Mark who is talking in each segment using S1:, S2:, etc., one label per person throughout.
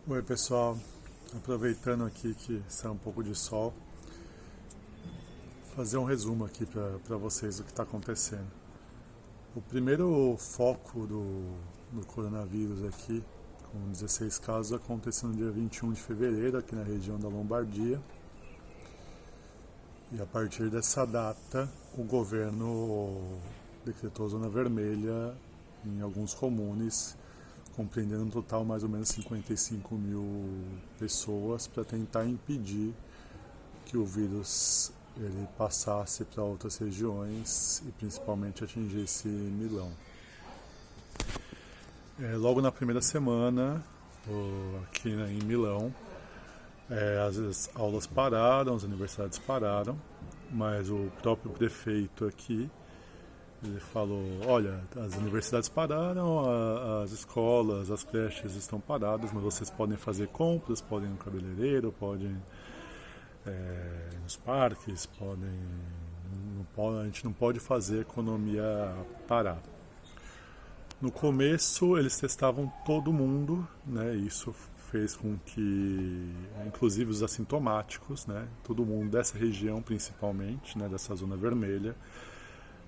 S1: Oi pessoal, aproveitando aqui que sai um pouco de sol, fazer um resumo aqui para vocês do que está acontecendo. O primeiro foco do coronavírus aqui, com 16 casos, aconteceu no dia 21 de fevereiro aqui na região da Lombardia. E a partir dessa data, o governo decretou zona vermelha em alguns comunes, compreendendo um total mais ou menos 55 mil pessoas, para tentar impedir que o vírus ele passasse para outras regiões e principalmente atingisse Milão. Logo na primeira semana, aqui em Milão, as aulas pararam, as universidades pararam, mas o próprio prefeito aqui ele falou: olha, as universidades pararam, as escolas, as creches estão paradas, mas vocês podem fazer compras, podem ir no cabeleireiro, podem ir nos parques, a gente não pode fazer a economia parar. No começo eles testavam todo mundo, né? Isso fez com que, inclusive os assintomáticos, né? Todo mundo dessa região principalmente, né? Dessa zona vermelha,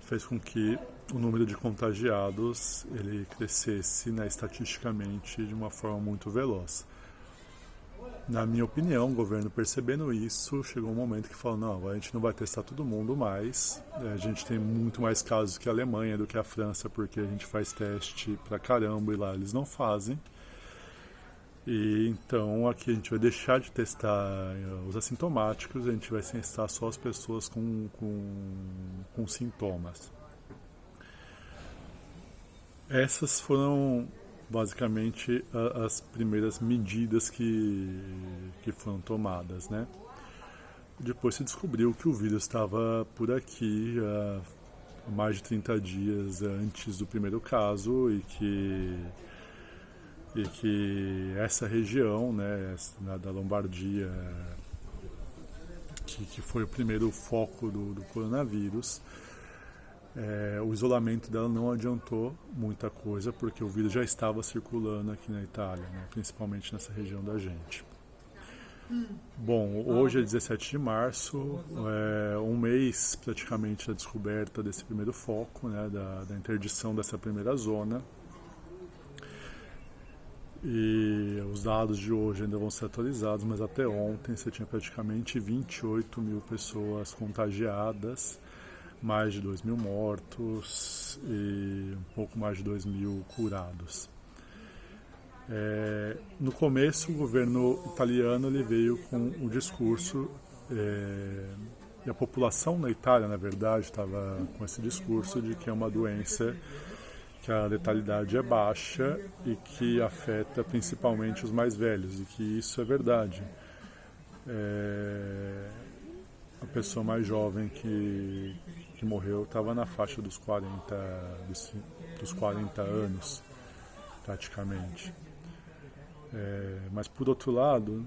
S1: fez com que o número de contagiados ele crescesse, né, estatisticamente de uma forma muito veloz. Na minha opinião, o governo percebendo isso, chegou um momento que falou: não, a gente não vai testar todo mundo mais, a gente tem muito mais casos que a Alemanha do que a França, porque a gente faz teste pra caramba e lá eles não fazem. E então aqui a gente vai deixar de testar os assintomáticos, a gente vai testar só as pessoas com sintomas. Essas foram basicamente as primeiras medidas que foram tomadas, né? Depois se descobriu que o vírus estava por aqui há mais de 30 dias antes do primeiro caso e que essa região, né, da Lombardia, que foi o primeiro foco do coronavírus, o isolamento dela não adiantou muita coisa, porque o vírus já estava circulando aqui na Itália, né, principalmente nessa região da gente. Bom, hoje é 17 de março, um mês praticamente da descoberta desse primeiro foco, né, da interdição dessa primeira zona. E os dados de hoje ainda vão ser atualizados, mas até ontem você tinha praticamente 28 mil pessoas contagiadas, mais de 2 mil mortos e um pouco mais de 2 mil curados. No começo, o governo italiano ele veio com o discurso, e a população na Itália, na verdade, estava com esse discurso de que é uma doença que a letalidade é baixa e que afeta principalmente os mais velhos, e que isso é verdade. A pessoa mais jovem que morreu estava na faixa dos 40 anos, praticamente. Mas, por outro lado,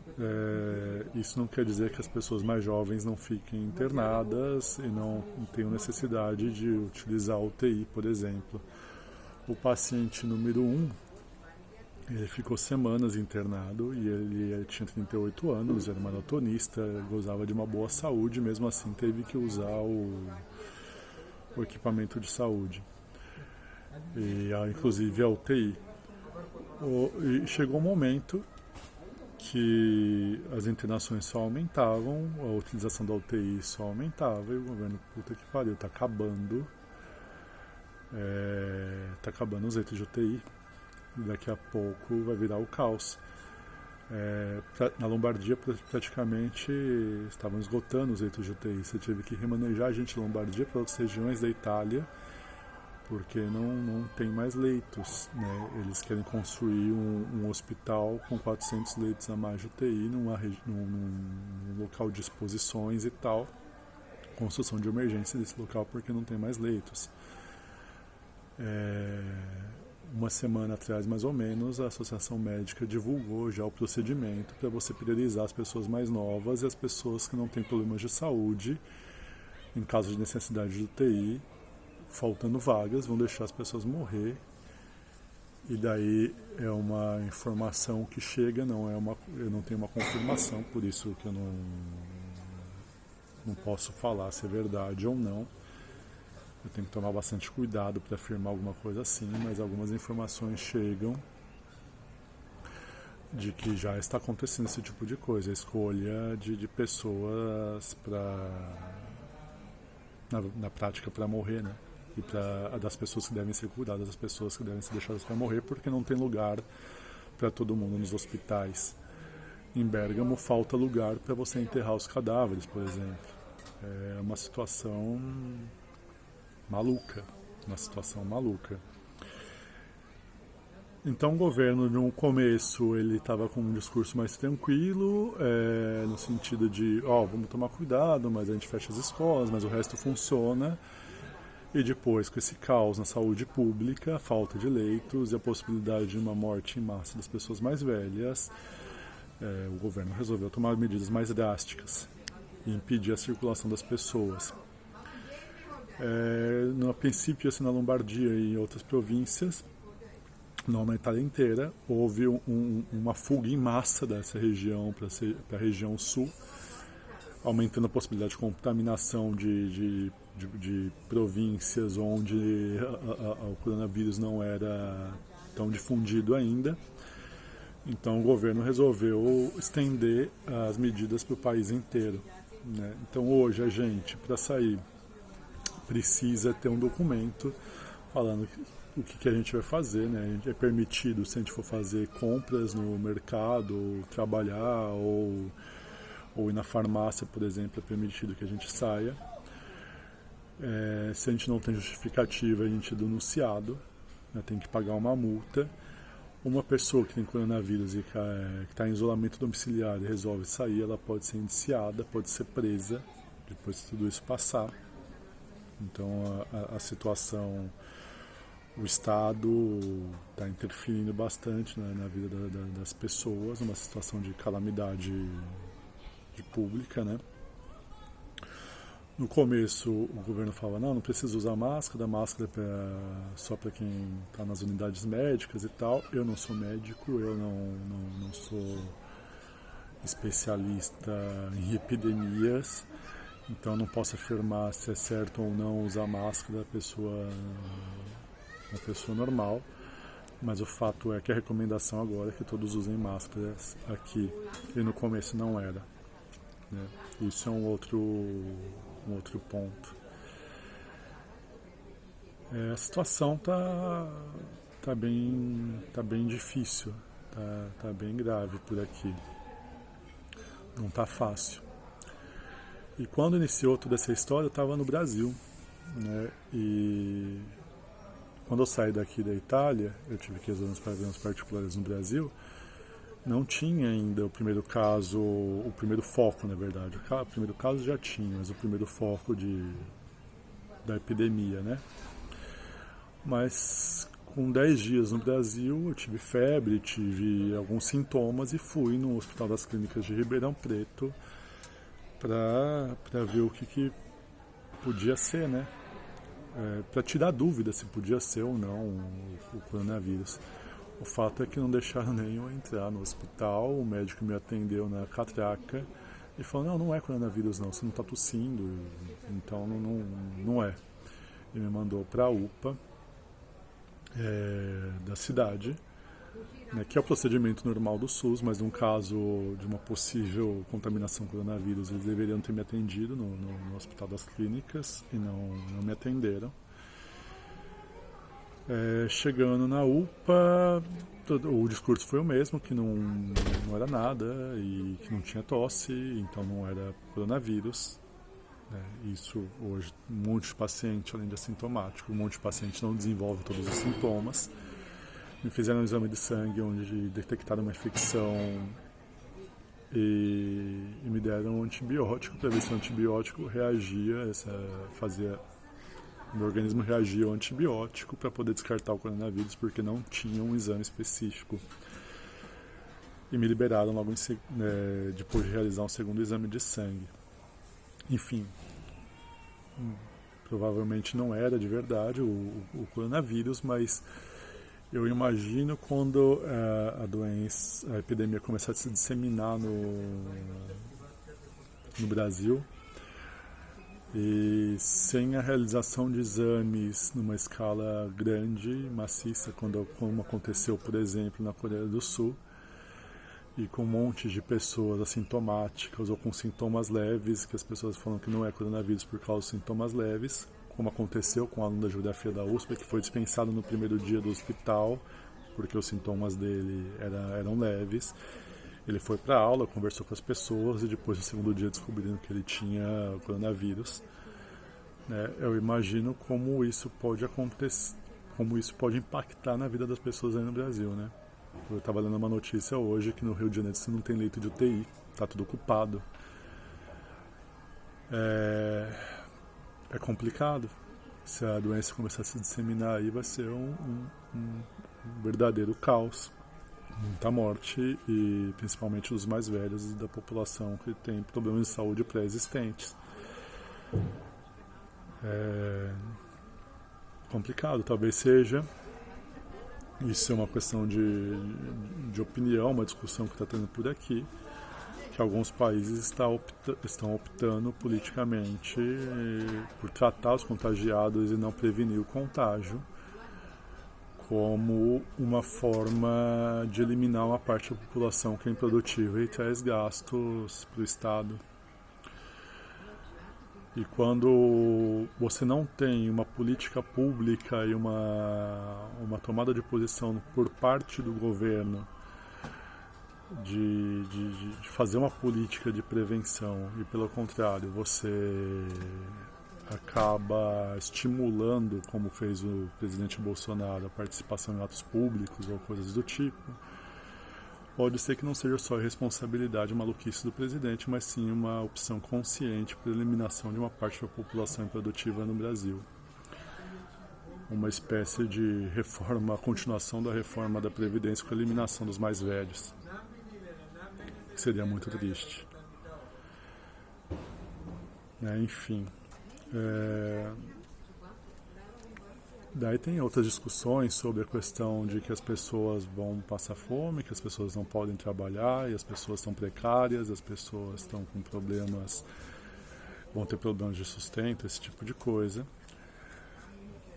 S1: isso não quer dizer que as pessoas mais jovens não fiquem internadas e não tenham necessidade de utilizar a UTI, por exemplo. O paciente número 1, ele ficou semanas internado e ele tinha 38 anos, era maratonista, gozava de uma boa saúde, mesmo assim teve que usar o equipamento de saúde, e inclusive a UTI. E chegou um momento que as internações só aumentavam, a utilização da UTI só aumentava, e o governo, puta que pariu, tá acabando os leitos de UTI, e daqui a pouco vai virar o caos. Na Lombardia praticamente estavam esgotando os leitos de UTI, você teve que remanejar a gente de Lombardia para outras regiões da Itália, porque não tem mais leitos, né? Eles querem construir um hospital com 400 leitos a mais de UTI num local de exposições e tal, construção de emergência desse local porque não tem mais leitos. Uma semana atrás, mais ou menos, a Associação Médica divulgou já o procedimento para você priorizar as pessoas mais novas e as pessoas que não têm problemas de saúde. Em caso de necessidade de UTI, faltando vagas, vão deixar as pessoas morrer E daí é uma informação que chega, eu não tenho uma confirmação, por isso que eu não posso falar se é verdade ou não. Eu tenho que tomar bastante cuidado para afirmar alguma coisa assim, mas algumas informações chegam de que já está acontecendo esse tipo de coisa, a escolha de pessoas na prática para morrer, né? E das pessoas que devem ser cuidadas, das pessoas que devem ser deixadas para morrer, porque não tem lugar para todo mundo nos hospitais. Em Bérgamo falta lugar para você enterrar os cadáveres, por exemplo. É uma situação maluca, Então o governo, no começo, ele estava com um discurso mais tranquilo, no sentido de, vamos tomar cuidado, mas a gente fecha as escolas, mas o resto funciona. E depois, com esse caos na saúde pública, a falta de leitos e a possibilidade de uma morte em massa das pessoas mais velhas, o governo resolveu tomar medidas mais drásticas e impedir a circulação das pessoas. No princípio, assim, na Lombardia e em outras províncias, não na Itália inteira, houve uma fuga em massa dessa região para a região sul, aumentando a possibilidade de contaminação de províncias onde o coronavírus não era tão difundido ainda. Então o governo resolveu estender as medidas para o país inteiro, né? Então hoje a gente, para sair, precisa ter um documento falando o que a gente vai fazer, né? É permitido, se a gente for fazer compras no mercado, ou trabalhar, ou ir na farmácia, por exemplo, é permitido que a gente saia. Se a gente não tem justificativa, a gente é denunciado, né? Tem que pagar uma multa. Uma pessoa que tem coronavírus e que está em isolamento domiciliar e resolve sair, ela pode ser indiciada, pode ser presa, depois de tudo isso passar. Então a situação, o Estado está interferindo bastante, né, na vida das pessoas, uma situação de calamidade pública, né? No começo o governo falava, não precisa usar máscara, só para quem está nas unidades médicas e tal. Eu não sou médico, eu não sou especialista em epidemias, então não posso afirmar se é certo ou não usar máscara uma pessoa normal, mas o fato é que a recomendação agora é que todos usem máscaras aqui, e no começo não era, né? Isso é um outro ponto. A situação tá bem difícil, tá bem grave por aqui, não tá fácil. E quando iniciou toda essa história, eu estava no Brasil, né? E quando eu saí daqui da Itália, eu tive que resolver uns problemas particulares no Brasil. Não tinha ainda o primeiro foco, na verdade. O primeiro caso já tinha, mas o primeiro foco da epidemia, né? Mas com 10 dias no Brasil, eu tive febre, tive alguns sintomas e fui no Hospital das Clínicas de Ribeirão Preto para ver o que podia ser, né? Para tirar dúvida se podia ser ou não o coronavírus. O fato é que não deixaram nem eu entrar no hospital, o médico me atendeu na catraca e falou, não é coronavírus não, você não está tossindo, então não é. E me mandou para a UPA da cidade, né, que é o procedimento normal do SUS, mas num caso de uma possível contaminação com coronavírus, eles deveriam ter me atendido no Hospital das Clínicas e não me atenderam. Chegando na UPA, o discurso foi o mesmo, que não era nada e que não tinha tosse, então não era coronavírus, né? Isso hoje, um monte de paciente, além de assintomático, um monte de paciente não desenvolve todos os sintomas. Me fizeram um exame de sangue onde detectaram uma infecção e me deram um antibiótico para ver se o antibiótico reagia, o meu organismo reagia ao antibiótico para poder descartar o coronavírus, porque não tinha um exame específico. E me liberaram logo depois de realizar um segundo exame de sangue. Enfim, provavelmente não era de verdade o coronavírus, mas Eu imagino quando a doença, a epidemia começar a se disseminar no Brasil, e sem a realização de exames numa escala grande, maciça, como aconteceu, por exemplo, na Coreia do Sul, e com um monte de pessoas assintomáticas ou com sintomas leves, que as pessoas falam que não é coronavírus por causa dos sintomas leves, como aconteceu com o aluno da geografia da USP, que foi dispensado no primeiro dia do hospital, porque os sintomas dele eram leves. Ele foi para a aula, conversou com as pessoas e depois no segundo dia descobriram que ele tinha coronavírus. Eu imagino como isso pode acontecer, como isso pode impactar na vida das pessoas aí no Brasil, né? Eu estava lendo uma notícia hoje que no Rio de Janeiro você não tem leito de UTI, está tudo ocupado. É complicado. Se a doença começar a se disseminar aí, vai ser um verdadeiro caos. Muita morte, e principalmente os mais velhos da população que tem problemas de saúde pré-existentes. É complicado, talvez seja. Isso é uma questão de opinião, uma discussão que está tendo por aqui, que alguns países estão optando politicamente por tratar os contagiados e não prevenir o contágio, como uma forma de eliminar uma parte da população que é improdutiva e traz gastos para o Estado. E quando você não tem uma política pública e uma tomada de posição por parte do governo de fazer uma política de prevenção, e pelo contrário, você acaba estimulando, como fez o presidente Bolsonaro, a participação em atos públicos ou coisas do tipo, pode ser que não seja só a responsabilidade, maluquice do presidente, mas sim uma opção consciente para a eliminação de uma parte da população improdutiva no Brasil. Uma espécie de reforma, a continuação da reforma da Previdência com a eliminação dos mais velhos. Que seria muito triste. Enfim. Daí tem outras discussões sobre a questão de que as pessoas vão passar fome, que as pessoas não podem trabalhar, e as pessoas estão precárias, as pessoas estão com problemas, vão ter problemas de sustento, esse tipo de coisa.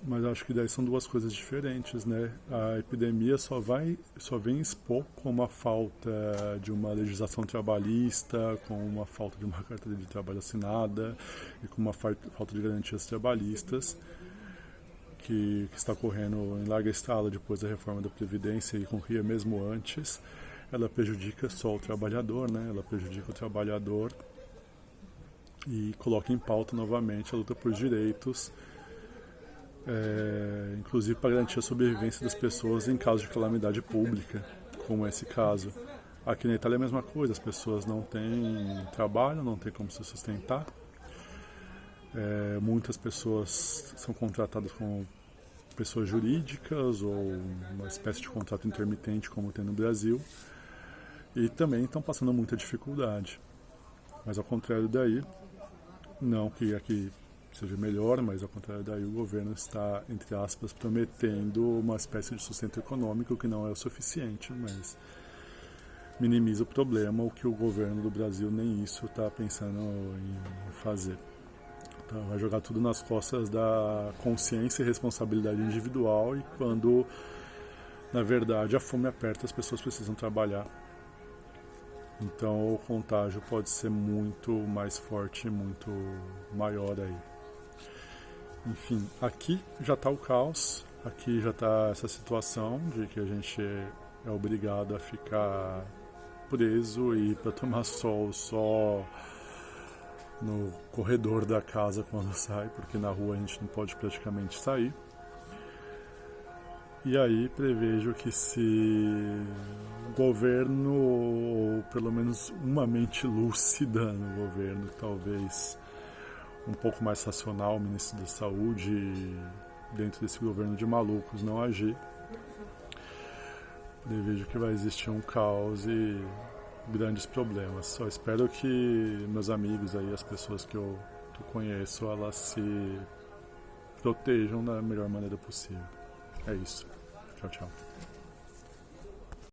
S1: Mas acho que daí são duas coisas diferentes, né? A epidemia só vem expor com uma falta de uma legislação trabalhista, com uma falta de uma carteira de trabalho assinada e com uma falta de garantias trabalhistas, que está ocorrendo em larga escala depois da reforma da Previdência e ocorria mesmo antes. Ela prejudica só o trabalhador, né? Ela prejudica o trabalhador e coloca em pauta novamente a luta por direitos, inclusive para garantir a sobrevivência das pessoas em caso de calamidade pública, como é esse caso. Aqui na Itália é a mesma coisa, as pessoas não têm trabalho, não têm como se sustentar. Muitas pessoas são contratadas como pessoas jurídicas ou uma espécie de contrato intermitente, como tem no Brasil, e também estão passando muita dificuldade. Mas ao contrário daí, não que aqui seja melhor, mas ao contrário daí o governo está, entre aspas, prometendo uma espécie de sustento econômico que não é o suficiente, mas minimiza o problema, o que o governo do Brasil nem isso está pensando em fazer. Então, vai jogar tudo nas costas da consciência e responsabilidade individual, e quando, na verdade, a fome aperta, as pessoas precisam trabalhar. Então o contágio pode ser muito mais forte, muito maior aí. Enfim, aqui já está o caos, aqui já está essa situação de que a gente é obrigado a ficar preso e para tomar sol só no corredor da casa quando sai, porque na rua a gente não pode praticamente sair. E aí prevejo que se o governo, ou pelo menos uma mente lúcida no governo, talvez um pouco mais racional, o ministro da Saúde, dentro desse governo de malucos, não agir, prevejo que vai existir um caos e grandes problemas. Só espero que meus amigos aí, as pessoas que eu conheço, elas se protejam da melhor maneira possível. É isso. Tchau, tchau.